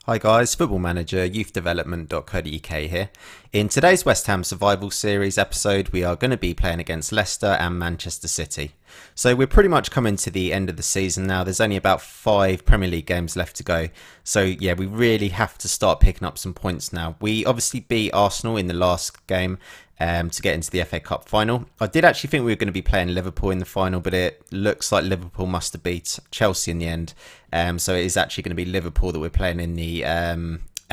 Hi guys, Football-ManagerYouthDevelopment.co.uk here. In today's West Ham Survival Series episode, we are going to be playing against Leicester and Manchester City. So we're pretty much coming to the end of the season now. There's only about 5 Premier League games left to go. So yeah, we really have to start picking up some points now. We obviously beat Arsenal in the last game to get into the FA Cup final. I did actually think we were going to be playing Liverpool in the final, but it looks like Liverpool must have beat Chelsea in the end. So it is actually going to be Liverpool that we're playing in the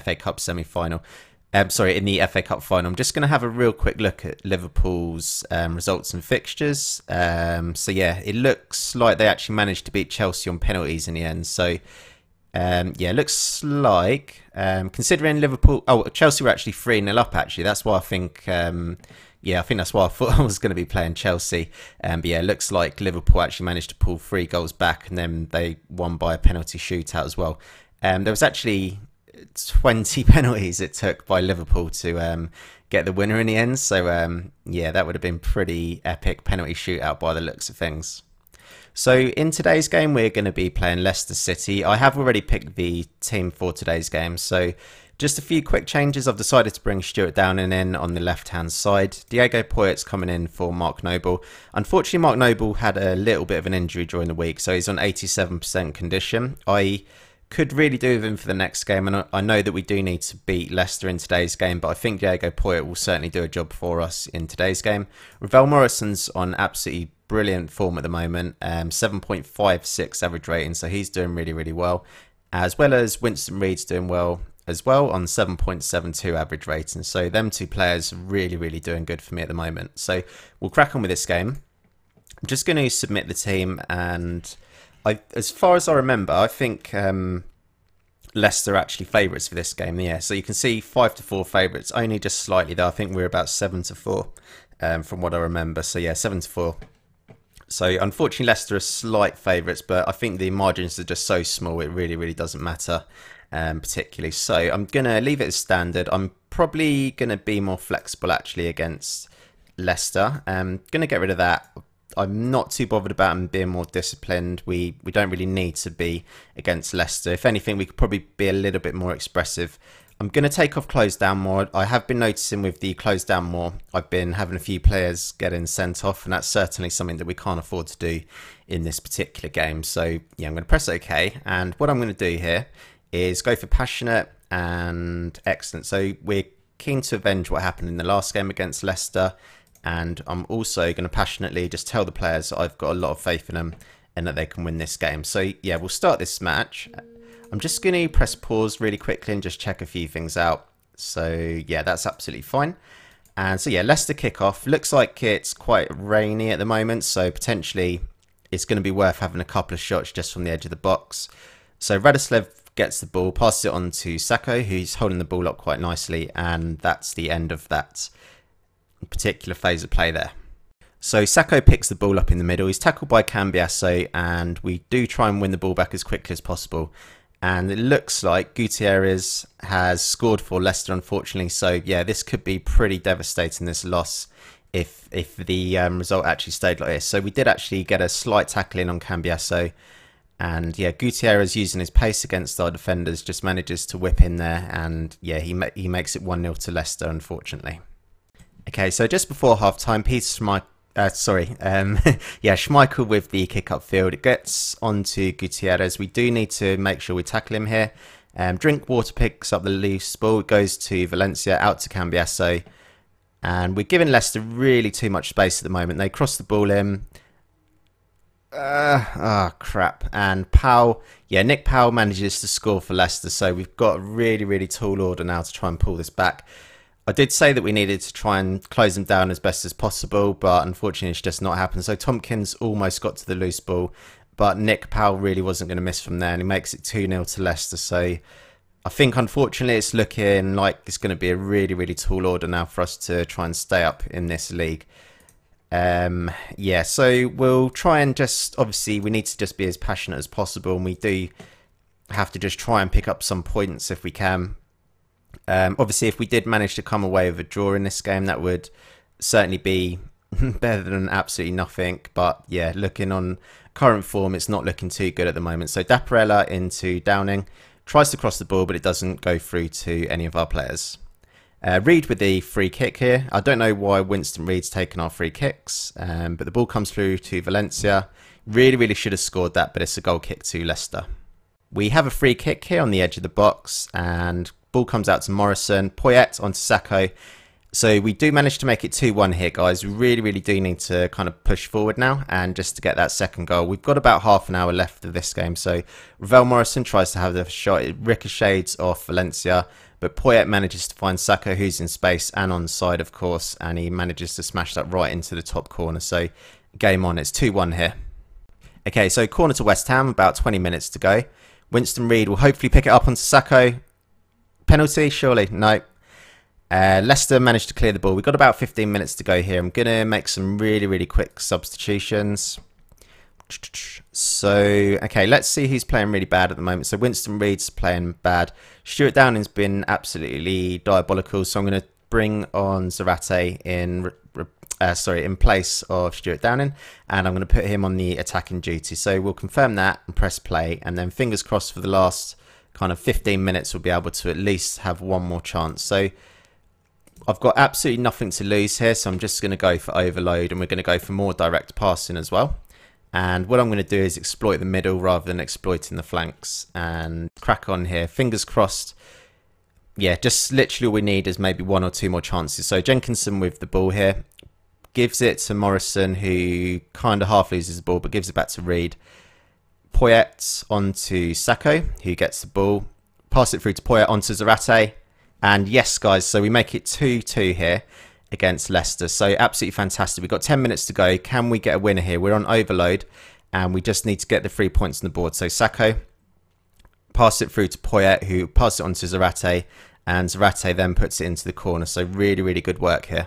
FA Cup semi-final. In the FA Cup final. I'm just going to have a real quick look at Liverpool's results and fixtures. So yeah, it looks like they actually managed to beat Chelsea on penalties in the end. So yeah, it looks like, considering Liverpool... Oh, Chelsea were actually 3-0 up, actually. That's why I think... yeah, I think that's why I thought I was going to be playing Chelsea. But yeah, it looks like Liverpool actually managed to pull 3 goals back, and then they won by a penalty shootout as well. There was actually 20 penalties it took by Liverpool to get the winner in the end. So yeah, that would have been pretty epic penalty shootout by the looks of things. So in today's game, we're going to be playing Leicester City. I have already picked the team for today's game. So just a few quick changes. I've decided to bring Stuart Downing in on the left-hand side. Diego Poyet's coming in for Mark Noble. Unfortunately, Mark Noble had a little bit of an injury during the week, so he's on 87% condition. I could really do with him for the next game, and I know that we do need to beat Leicester in today's game, but I think Diego Poyet will certainly do a job for us in today's game. Ravel Morrison's on absolutely brilliant form at the moment, 7.56 average rating, so he's doing really well, as well as Winston Reid's doing well as well on 7.72 average rating. So them two players are really doing good for me at the moment. So we'll crack on with this game. I'm just going to submit the team, and as far as I remember, I think Leicester are actually favourites for this game. Yeah, so you can see 5-4 favourites, only just slightly though. I think we're about 7-4 from what I remember. So yeah, 7-4. So unfortunately, Leicester are slight favourites, but I think the margins are just so small, it really doesn't matter particularly. So I'm going to leave it as standard. I'm probably going to be more flexible actually against Leicester. Going to get rid of that. I'm not too bothered about them being more disciplined. We don't really need to be against Leicester. If anything, we could probably be a little bit more expressive. I'm going to take off close down more. I have been noticing with the close down more, I've been having a few players getting sent off, and that's certainly something that we can't afford to do in this particular game. So yeah, I'm going to press OK, and what I'm going to do here is go for passionate and excellent. So we're keen to avenge what happened in the last game against Leicester, and I'm also going to passionately just tell the players that I've got a lot of faith in them and that they can win this game. So yeah, we'll start this match. I'm just going to press pause really quickly and just check a few things out. So yeah, that's absolutely fine. And so yeah, Leicester kickoff. Looks like it's quite rainy at the moment, so potentially it's going to be worth having a couple of shots just from the edge of the box. So Radoslev gets the ball, passes it on to Sacco, who's holding the ball up quite nicely, and that's the end of that particular phase of play there. So Sacco picks the ball up in the middle. He's tackled by Cambiasso, and we do try and win the ball back as quickly as possible. And it looks like Gutierrez has scored for Leicester, unfortunately. So yeah, this could be pretty devastating, this loss, if the result actually stayed like this. So we did actually get a slight tackle in on Cambiasso. And yeah, Gutierrez, using his pace against our defenders, just manages to whip in there. And yeah, he makes it 1-0 to Leicester, unfortunately. Okay, so just before half-time, Schmeichel with the kick upfield. It gets onto Gutierrez. We do need to make sure we tackle him here. Drinkwater picks up the loose ball. It goes to Valencia, out to Cambiasso. And we're giving Leicester really too much space at the moment. They cross the ball in. Crap. And Powell, yeah, Nick Powell manages to score for Leicester. So we've got a really tall order now to try and pull this back. I did say that we needed to try and close them down as best as possible, but unfortunately it's just not happened. So Tompkins almost got to the loose ball, but Nick Powell really wasn't going to miss from there, and he makes it 2-0 to Leicester. So I think unfortunately it's looking like it's going to be a really tall order now for us to try and stay up in this league. Yeah, so we'll try and just, obviously we need to just be as passionate as possible, and we do have to just try and pick up some points if we can. Obviously, if we did manage to come away with a draw in this game, that would certainly be better than absolutely nothing. But yeah, looking on current form, it's not looking too good at the moment. So Daparella into Downing. tries to cross the ball, but it doesn't go through to any of our players. Reed with the free kick here. I don't know why Winston Reed's taken our free kicks, but the ball comes through to Valencia. Really should have scored that, but it's a goal kick to Leicester. We have a free kick here on the edge of the box, and ball comes out to Morrison. Poyet onto Sacco. So we do manage to make it 2-1 here, guys. We really do need to kind of push forward now, and just to get that second goal. We've got about half an hour left of this game, so Ravel Morrison tries to have the shot. It ricochets off Valencia, but Poyet manages to find Sacco, who's in space and onside, of course, and he manages to smash that right into the top corner. So game on, it's 2-1 here. Okay, so corner to West Ham, about 20 minutes to go. Winston Reed will hopefully pick it up onto Sacco. Penalty, surely? No. Leicester managed to clear the ball. We've got about 15 minutes to go here. I'm going to make some really quick substitutions. So, okay, let's see who's playing really bad at the moment. So Winston Reed's playing bad. Stuart Downing's been absolutely diabolical. So I'm going to bring on Zarate in place of Stuart Downing, and I'm going to put him on the attacking duty. So we'll confirm that and press play, and then fingers crossed for the last kind of 15 minutes we'll be able to at least have one more chance. So I've got absolutely nothing to lose here, so I'm just going to go for overload, and we're going to go for more direct passing as well. And what I'm going to do is exploit the middle rather than exploiting the flanks, and crack on here. Fingers crossed. Yeah, just literally all we need is maybe one or two more chances. So Jenkinson with the ball here. Gives it to Morrison, who kind of half loses the ball, but gives it back to Reed. Poyet onto Sacco, who gets the ball. Pass it through to Poyet onto Zarate. And yes, guys, so we make it 2-2 here against Leicester. So absolutely fantastic. We've got 10 minutes to go. Can we get a winner here? We're on overload, and we just need to get the 3 points on the board. So Sacco, pass it through to Poyet, who passes it on to Zarate, and Zarate then puts it into the corner. So really good work here.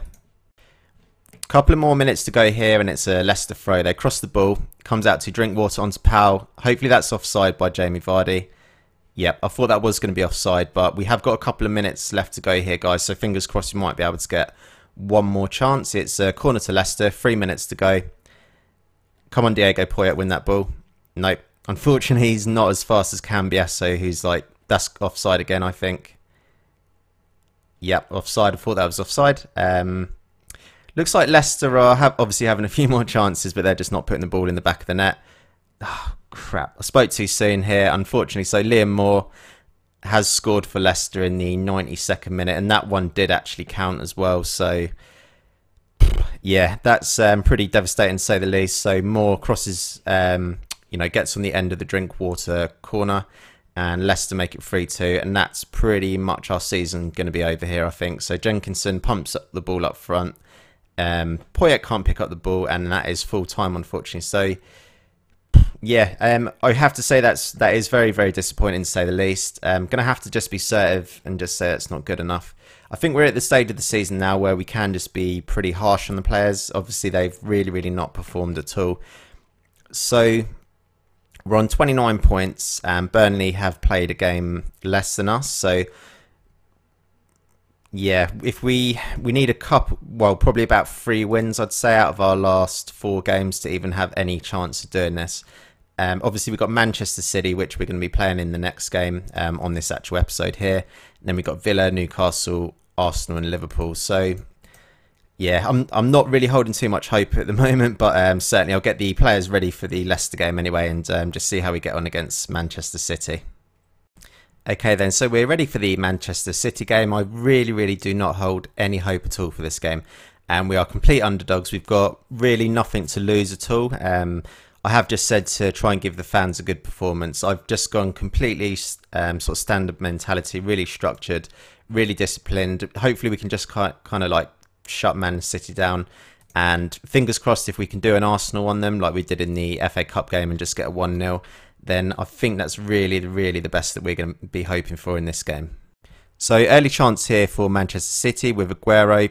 Couple of more minutes to go here, and it's a Leicester throw. They cross the ball, comes out to Drinkwater onto Powell. Hopefully that's offside by Jamie Vardy. Yep, I thought that was going to be offside, but we have got a couple of minutes left to go here, guys. So fingers crossed we might be able to get one more chance. It's a corner to Leicester, 3 minutes to go. Come on, Diego Poyet, win that ball. Nope. Unfortunately, he's not as fast as Cambiasso, who's like, that's offside again, I think. Yep, offside. I thought that was offside. Looks like Leicester are obviously having a few more chances, but they're just not putting the ball in the back of the net. Oh, crap. I spoke too soon here, unfortunately. So Liam Moore has scored for Leicester in the 92nd minute, and that one did actually count as well. So, yeah, that's pretty devastating to say the least. So Moore crosses, gets on the end of the Drinkwater corner, and Leicester make it 3-2, and that's pretty much our season going to be over here, I think. So Jenkinson pumps up the ball up front. Poyet can't pick up the ball, and that is full time, unfortunately. So, yeah, I have to say that is very disappointing, to say the least. Going to have to just be assertive and just say it's not good enough. I think we're at the stage of the season now where we can just be pretty harsh on the players. Obviously, they've really not performed at all. So we're on 29 points, and Burnley have played a game less than us. So, yeah, if we need a couple, well, probably about 3 wins, I'd say, out of our last 4 games to even have any chance of doing this. Obviously, we've got Manchester City, which we're going to be playing in the next game on this actual episode here. And then we've got Villa, Newcastle, Arsenal and Liverpool. So, yeah, I'm not really holding too much hope at the moment, but certainly I'll get the players ready for the Leicester game anyway, and just see how we get on against Manchester City. Okay then, so we're ready for the Manchester City game. I really do not hold any hope at all for this game. And we are complete underdogs. We've got really nothing to lose at all. I have just said to try and give the fans a good performance. I've just gone completely sort of standard mentality, really structured, really disciplined. Hopefully we can just kind of like shut Man City down. And fingers crossed, if we can do an Arsenal on them like we did in the FA Cup game and just get a 1-0, then I think that's really the best that we're going to be hoping for in this game. So early chance here for Manchester City with Aguero.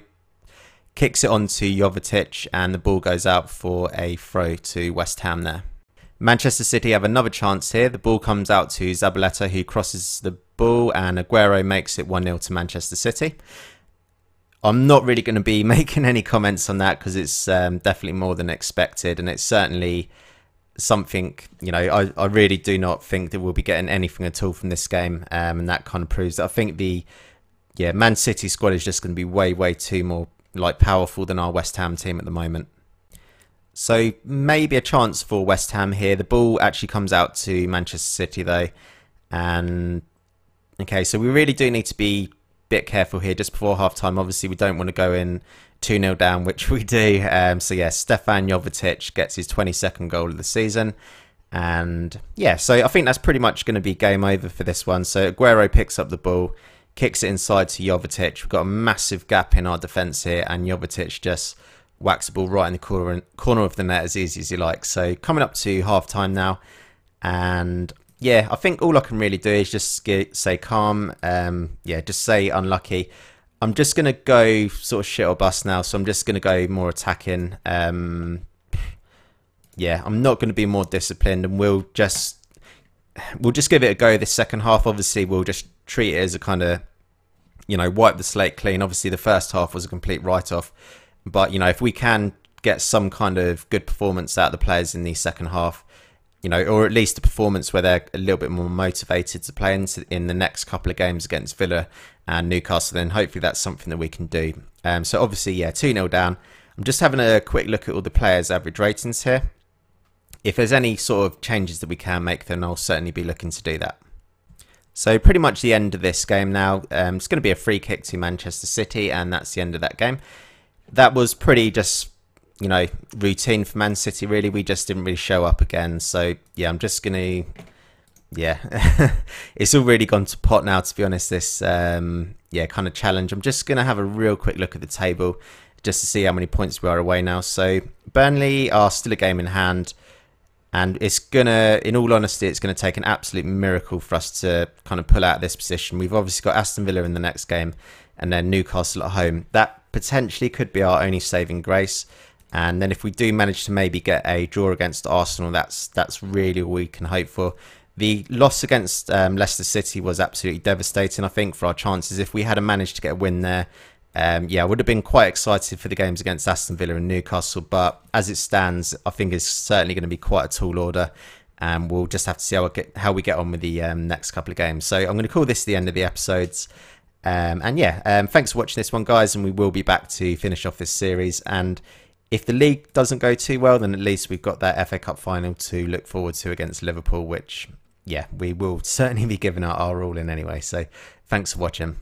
Kicks it on to Jovetic, and the ball goes out for a throw to West Ham there. Manchester City have another chance here. The ball comes out to Zabaleta, who crosses the ball, and Aguero makes it 1-0 to Manchester City. I'm not really going to be making any comments on that because it's definitely more than expected, and it's certainly something, you know, I really do not think that we'll be getting anything at all from this game, and that kind of proves that I think the Man City squad is just going to be way too more like powerful than our West Ham team at the moment. So maybe a chance for West Ham here. The ball actually comes out to Manchester City though, and okay, so we really do need to be a bit careful here just before half time. Obviously we don't want to go in 2-0 down, which we do. So yeah, Stefan Jovetic gets his 22nd goal of the season. And yeah, so I think that's pretty much going to be game over for this one. So Aguero picks up the ball, kicks it inside to Jovetic. We've got a massive gap in our defence here, and Jovetic just whacks the ball right in the corner of the net as easy as you like. So coming up to half time now, and yeah, I think all I can really do is just say calm. Yeah, just say unlucky. I'm just going to go sort of shit or bust now, so I'm just going to go more attacking. Yeah, I'm not going to be more disciplined, and we'll just give it a go this second half. Obviously, we'll just treat it as a kind of, you know, wipe the slate clean. Obviously, the first half was a complete write-off, but, you know, if we can get some kind of good performance out of the players in the second half, you know, or at least a performance where they're a little bit more motivated to play in the next couple of games against Villa and Newcastle, then hopefully that's something that we can do. So obviously, yeah, 2-0 down. I'm just having a quick look at all the players' average ratings here. If there's any sort of changes that we can make, then I'll certainly be looking to do that. So pretty much the end of this game now. It's going to be a free kick to Manchester City, and that's the end of that game. That was pretty just, you know, routine for Man City, really. We just didn't really show up again. So, yeah, I'm just going to, yeah, it's all really gone to pot now, to be honest, this, yeah, kind of challenge. I'm just going to have a real quick look at the table just to see how many points we are away now. So, Burnley are still a game in hand. And it's going to, in all honesty, it's going to take an absolute miracle for us to kind of pull out of this position. We've obviously got Aston Villa in the next game and then Newcastle at home. That potentially could be our only saving grace. And then if we do manage to maybe get a draw against Arsenal, that's really all we can hope for. The loss against Leicester City was absolutely devastating, I think, for our chances. If we had managed to get a win there, yeah, I would have been quite excited for the games against Aston Villa and Newcastle. But as it stands, I think it's certainly going to be quite a tall order. And we'll just have to see how we get on with the next couple of games. So I'm going to call this the end of the episodes. And yeah, thanks for watching this one, guys. And we will be back to finish off this series. And if the league doesn't go too well, then at least we've got that FA Cup final to look forward to against Liverpool, which, yeah, we will certainly be giving our all in anyway. So thanks for watching.